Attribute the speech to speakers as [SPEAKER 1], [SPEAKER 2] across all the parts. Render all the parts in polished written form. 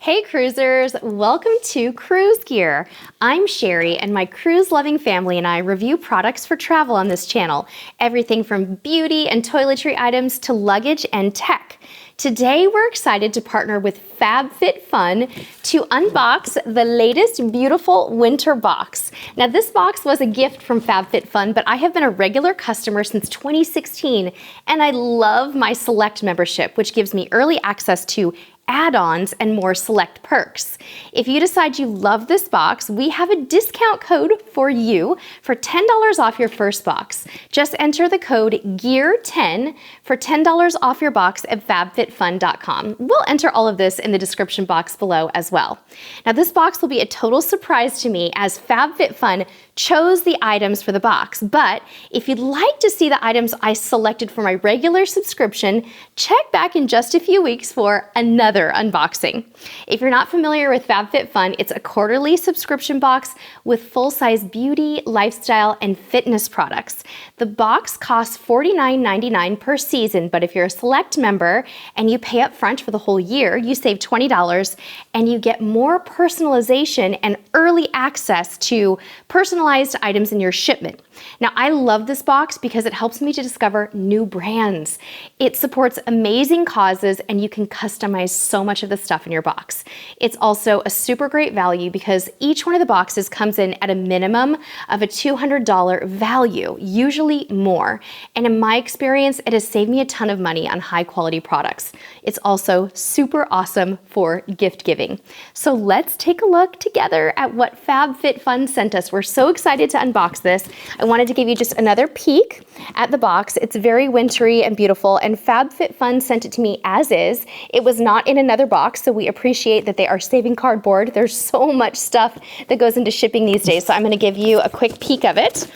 [SPEAKER 1] Hey cruisers, welcome to Cruise Gear. I'm Sherry and my cruise-loving family and I review products for travel on this channel. Everything from beauty and toiletry items to luggage and tech. Today we're excited to partner with FabFitFun to unbox the latest beautiful winter box. Now this box was a gift from FabFitFun, but I have been a regular customer since 2016 and I love my Select membership, which gives me early access to add-ons and more select perks. If you decide you love this box, we have a discount code for you for $10 off your first box. Just enter the code GEAR10 for $10 off your box at fabfitfun.com. We'll enter all of this in the description box below as well. Now this box will be a total surprise to me as FabFitFun chose the items for the box, but if you'd like to see the items I selected for my regular subscription, check back in just a few weeks for another unboxing. If you're not familiar with FabFitFun, it's a quarterly subscription box with full-size beauty, lifestyle, and fitness products. The box costs $49.99 per season, but if you're a Select member and you pay up front for the whole year, you save $20 and you get more personalization and early access to personalized items in your shipment. Now, I love this box because it helps me to discover new brands. It supports amazing causes and you can customize so much of the stuff in your box. It's also a super great value because each one of the boxes comes in at a minimum of a $200 value, usually more. And in my experience, it has saved me a ton of money on high quality products. It's also super awesome for gift giving. So let's take a look together at what FabFitFun sent us. We're so excited to unbox this. I wanted to give you just another peek at the box. It's very wintry and beautiful, and FabFitFun sent it to me as is. It was not in another box, so we appreciate that they are saving cardboard. There's so much stuff that goes into shipping these days, so I'm gonna give you a quick peek of it.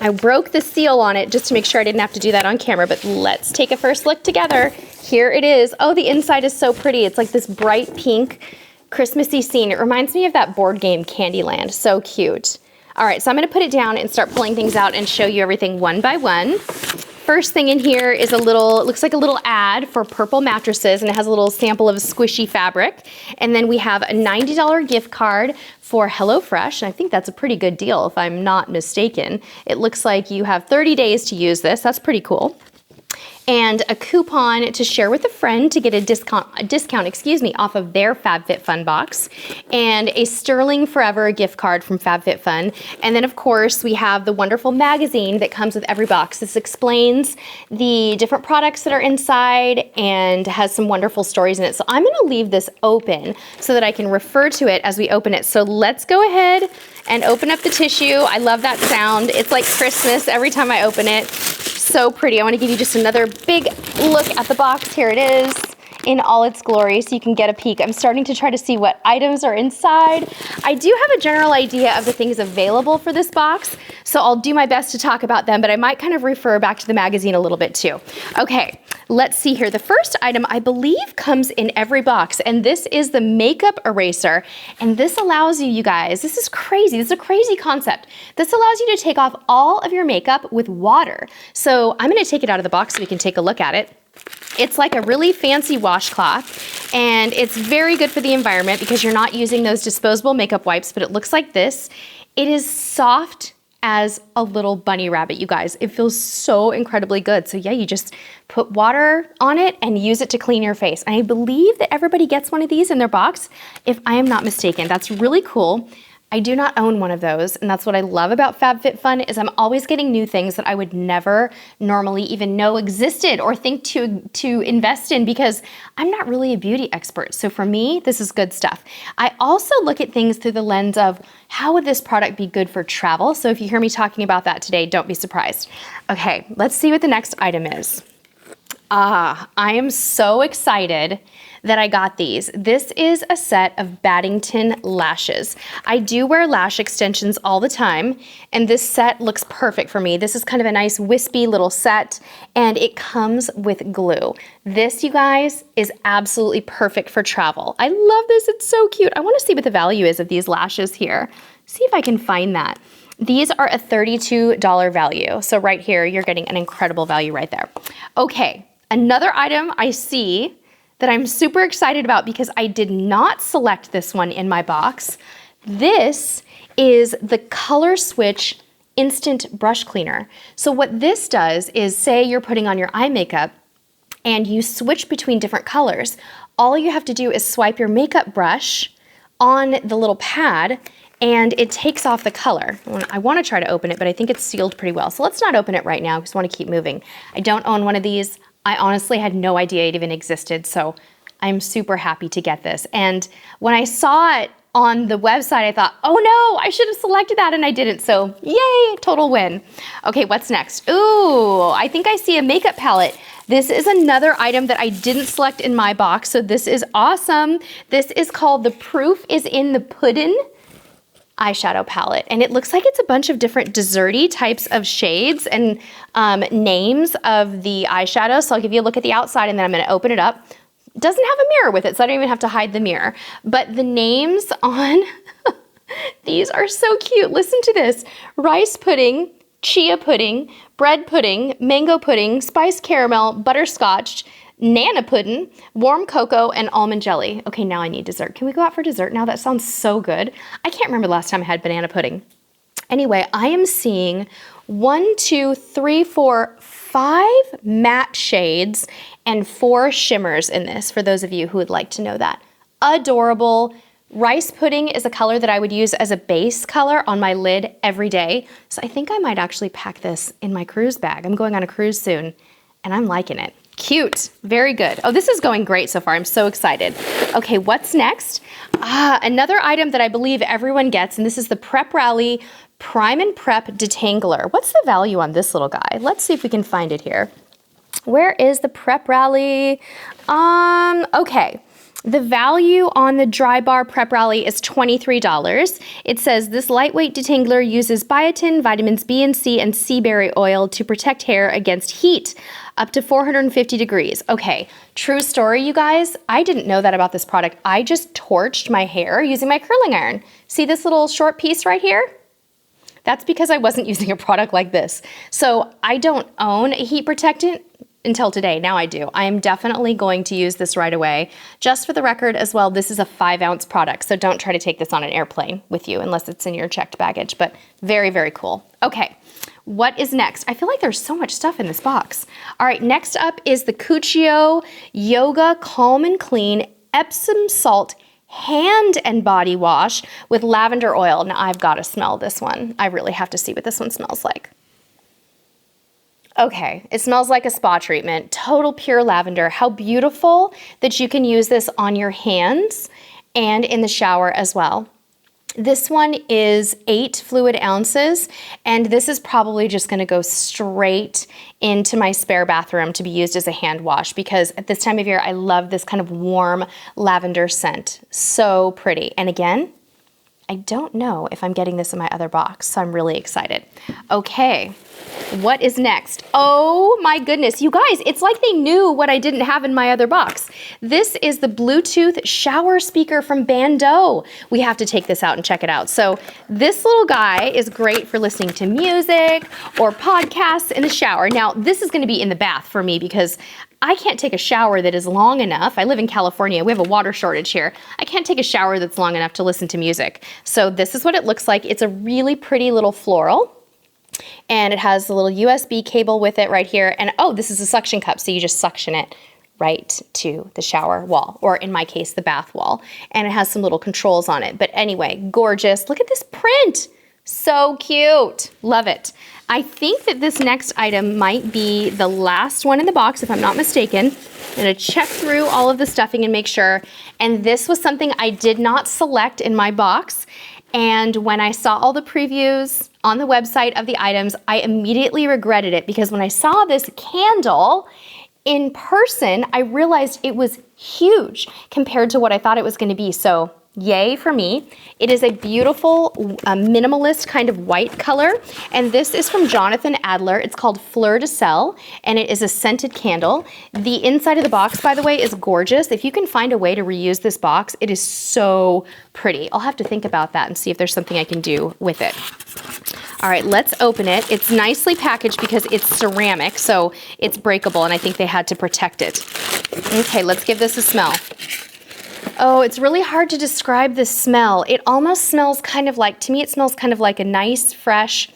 [SPEAKER 1] I broke the seal on it just to make sure I didn't have to do that on camera, but let's take a first look together. Here it is. Oh, the inside is so pretty. It's like this bright pink Christmassy scene. It reminds me of that board game Candyland. So cute. All right, so I'm gonna put it down and start pulling things out and show you everything one by one. First thing in here is it looks like a little ad for purple mattresses, and it has a little sample of squishy fabric. And then we have a $90 gift card for HelloFresh, and I think that's a pretty good deal if I'm not mistaken. It looks like you have 30 days to use this. That's pretty cool. And a coupon to share with a friend to get a discount, off of their FabFitFun box, and a Sterling Forever gift card from FabFitFun. And then of course we have the wonderful magazine that comes with every box. This explains the different products that are inside and has some wonderful stories in it. So I'm gonna leave this open so that I can refer to it as we open it. So let's go ahead and open up the tissue. I love that sound. It's like Christmas every time I open it. So pretty. I want to give you just another big look at the box. Here it is in all its glory so you can get a peek. I'm starting to try to see what items are inside. I do have a general idea of the things available for this box, so I'll do my best to talk about them, but I might kind of refer back to the magazine a little bit too. Okay, let's see here. The first item I believe comes in every box, and this is the makeup eraser. And this allows you guys, this is crazy. This is a crazy concept. This allows you to take off all of your makeup with water. So I'm gonna take it out of the box so we can take a look at it. It's like a really fancy washcloth, and it's very good for the environment because you're not using those disposable makeup wipes, but it looks like this. It is soft as a little bunny rabbit, you guys. It feels so incredibly good. So yeah, you just put water on it and use it to clean your face. I believe that everybody gets one of these in their box, if I am not mistaken. That's really cool. I do not own one of those, and that's what I love about FabFitFun is I'm always getting new things that I would never normally even know existed or think to invest in because I'm not really a beauty expert. So for me, this is good stuff. I also look at things through the lens of how would this product be good for travel? So if you hear me talking about that today, don't be surprised. Okay, let's see what the next item is. I am so excited that I got these. This is a set of Baddington Lashes. I do wear lash extensions all the time, and this set looks perfect for me. This is kind of a nice wispy little set, and it comes with glue. This, you guys, is absolutely perfect for travel. I love this, it's so cute. I wanna see what the value is of these lashes here. See if I can find that. These are a $32 value. So right here, you're getting an incredible value right there. Okay, another item I see that I'm super excited about because I did not select this one in my box. This is the Color Switch Instant Brush Cleaner. So what this does is, say you're putting on your eye makeup and you switch between different colors. All you have to do is swipe your makeup brush on the little pad and it takes off the color. I want to try to open it, but I think it's sealed pretty well. So let's not open it right now because I want to keep moving. I don't own one of these. I honestly had no idea it even existed, so I'm super happy to get this. And when I saw it on the website, I thought, oh no, I should have selected that and I didn't, so yay, total win. Okay, what's next? Ooh, I think I see a makeup palette. This is another item that I didn't select in my box, so this is awesome. This is called The Proof is in the Puddin eyeshadow palette, and it looks like it's a bunch of different desserty types of shades and names of the eyeshadow. So I'll give you a look at the outside and then I'm gonna open it up. It doesn't have a mirror with it, so I don't even have to hide the mirror. But the names on these are so cute. Listen to this: rice pudding, chia pudding, bread pudding, mango pudding, spiced caramel, butterscotch, Nana pudding, warm cocoa, and almond jelly. Okay, now I need dessert. Can we go out for dessert now? That sounds so good. I can't remember the last time I had banana pudding. Anyway, I am seeing 1, 2, 3, 4, 5 matte shades and 4 shimmers in this, for those of you who would like to know that. Adorable. Rice pudding is a color that I would use as a base color on my lid every day. So I think I might actually pack this in my cruise bag. I'm going on a cruise soon and I'm liking it. Cute, very good. Oh, this is going great so far. I'm so excited. Okay, what's next? Another item that I believe everyone gets, and this is the Prep Rally Prime and Prep Detangler. What's the value on this little guy? Let's see if we can find it here. Where is the Prep Rally? Okay. The value on the Dry Bar Prep Rally is $23. It says this lightweight detangler uses biotin, vitamins B and C, and sea berry oil to protect hair against heat up to 450 degrees. Okay, true story, you guys. I didn't know that about this product. I just torched my hair using my curling iron. See this little short piece right here? That's because I wasn't using a product like this. So I don't own a heat protectant until today. Now I do. I am definitely going to use this right away. Just for the record as well, this is a 5-ounce product, so don't try to take this on an airplane with you unless it's in your checked baggage, but very, very cool. Okay, what is next? I feel like there's so much stuff in this box. All right, next up is the Cuchillo Yoga Calm and Clean Epsom Salt Hand and Body Wash with lavender oil. Now I've got to smell this one. I really have to see what this one smells like. Okay, it smells like a spa treatment, total pure lavender. How beautiful that you can use this on your hands and in the shower as well. This one is 8 fluid ounces, and this is probably just gonna go straight into my spare bathroom to be used as a hand wash because at this time of year, I love this kind of warm lavender scent. So pretty. And again, I don't know if I'm getting this in my other box, so I'm really excited. Okay, what is next? Oh my goodness, you guys, it's like they knew what I didn't have in my other box. This is the Bluetooth shower speaker from Bando. We have to take this out and check it out. So this little guy is great for listening to music or podcasts in the shower. Now, this is gonna be in the bath for me because I can't take a shower that is long enough. I live in California. We have a water shortage here. I can't take a shower that's long enough to listen to music. So this is what it looks like. It's a really pretty little floral. And it has a little USB cable with it right here. And oh, this is a suction cup. So you just suction it right to the shower wall, or in my case, the bath wall. And it has some little controls on it. But anyway, gorgeous. Look at this print. So cute. Love it. I think that this next item might be the last one in the box, if I'm not mistaken. I'm gonna check through all of the stuffing and make sure. And this was something I did not select in my box. And when I saw all the previews on the website of the items, I immediately regretted it because when I saw this candle in person, I realized it was huge compared to what I thought it was gonna be. So yay for me. It is a beautiful minimalist kind of white color, and this is from Jonathan Adler. It's called Fleur de Sel, and it is a scented candle. The inside of the box, by the way, is gorgeous. If you can find a way to reuse this box, it is so pretty. I'll have to think about that and see if there's something I can do with it. All right, let's open it. It's nicely packaged because it's ceramic, so it's breakable, and I think they had to protect it. Okay, let's give this a smell. Oh, it's really hard to describe the smell. It almost smells kind of like, to me, it smells kind of like a nice, fresh,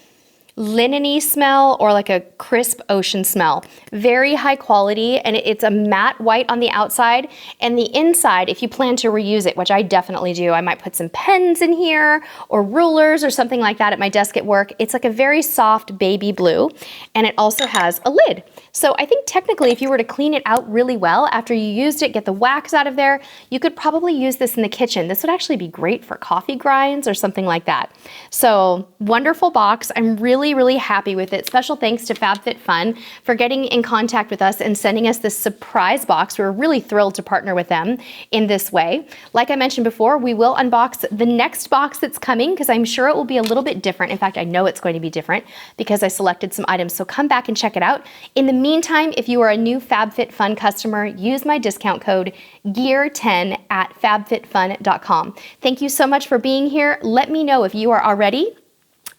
[SPEAKER 1] linen-y smell or like a crisp ocean smell. Very high quality, and it's a matte white on the outside, and the inside, if you plan to reuse it, which I definitely do, I might put some pens in here or rulers or something like that at my desk at work. It's like a very soft baby blue, and it also has a lid. So I think technically if you were to clean it out really well after you used it, get the wax out of there, you could probably use this in the kitchen. This would actually be great for coffee grinds or something like that. So wonderful box. I'm really happy with it. Special thanks to FabFitFun for getting in contact with us and sending us this surprise box. We're really thrilled to partner with them in this way. Like I mentioned before, we will unbox the next box that's coming because I'm sure it will be a little bit different. In fact, I know it's going to be different because I selected some items. So come back and check it out. In the meantime, if you are a new FabFitFun customer, use my discount code GEAR10 at fabfitfun.com. Thank you so much for being here. Let me know if you are already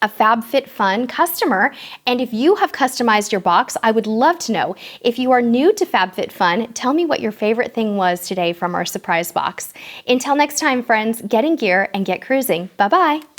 [SPEAKER 1] a FabFitFun customer, and if you have customized your box, I would love to know. If you are new to FabFitFun, tell me what your favorite thing was today from our surprise box. Until next time, friends, get in gear and get cruising. Bye-bye.